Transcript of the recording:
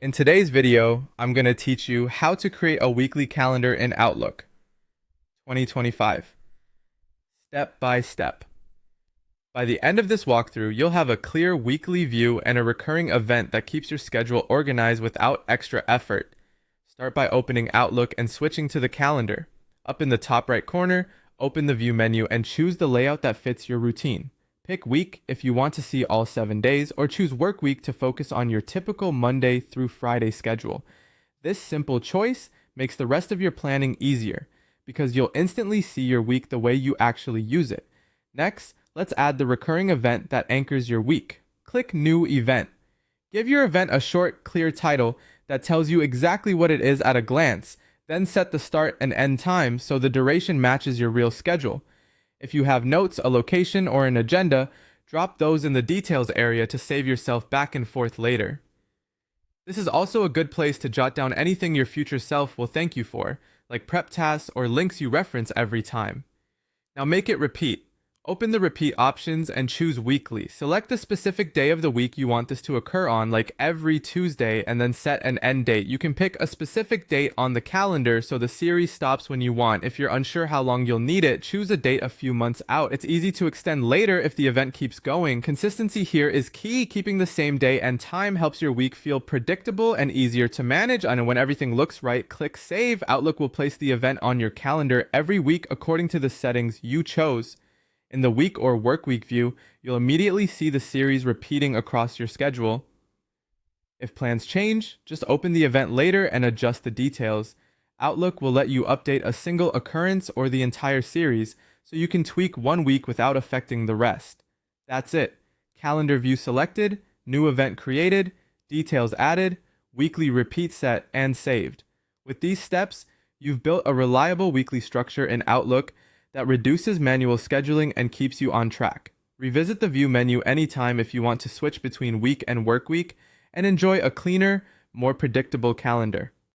In today's video, I'm going to teach you how to create a weekly calendar in Outlook 2025, step by step. By the end of this walkthrough, you'll have a clear weekly view and a recurring event that keeps your schedule organized without extra effort. Start by opening Outlook and switching to the calendar. Up in the top right corner, open the View menu and choose the layout that fits your routine. Pick week if you want to see all 7 days, or choose work week to focus on your typical Monday through Friday schedule. This simple choice makes the rest of your planning easier, because you'll instantly see your week the way you actually use it. Next, let's add the recurring event that anchors your week. Click New Event. Give your event a short, clear title that tells you exactly what it is at a glance, then set the start and end time so the duration matches your real schedule. If you have notes, a location, or an agenda, drop those in the details area to save yourself back and forth later. This is also a good place to jot down anything your future self will thank you for, like prep tasks or links you reference every time. Now make it repeat. Open the repeat options and choose weekly. Select the specific day of the week you want this to occur on, like every Tuesday, and then set an end date. You can pick a specific date on the calendar so the series stops when you want. If you're unsure how long you'll need it, choose a date a few months out. It's easy to extend later if the event keeps going. Consistency here is key. Keeping the same day and time helps your week feel predictable and easier to manage. And when everything looks right, click Save. Outlook will place the event on your calendar every week according to the settings you chose. In the week or work week view, you'll immediately see the series repeating across your schedule. If plans change, just open the event later and adjust the details. Outlook will let you update a single occurrence or the entire series, so you can tweak one week without affecting the rest. That's it. Calendar view selected, new event created, details added, weekly repeat set, and saved. With these steps, you've built a reliable weekly structure in Outlook that reduces manual scheduling and keeps you on track. Revisit the View menu anytime if you want to switch between week and work week, and enjoy a cleaner, more predictable calendar.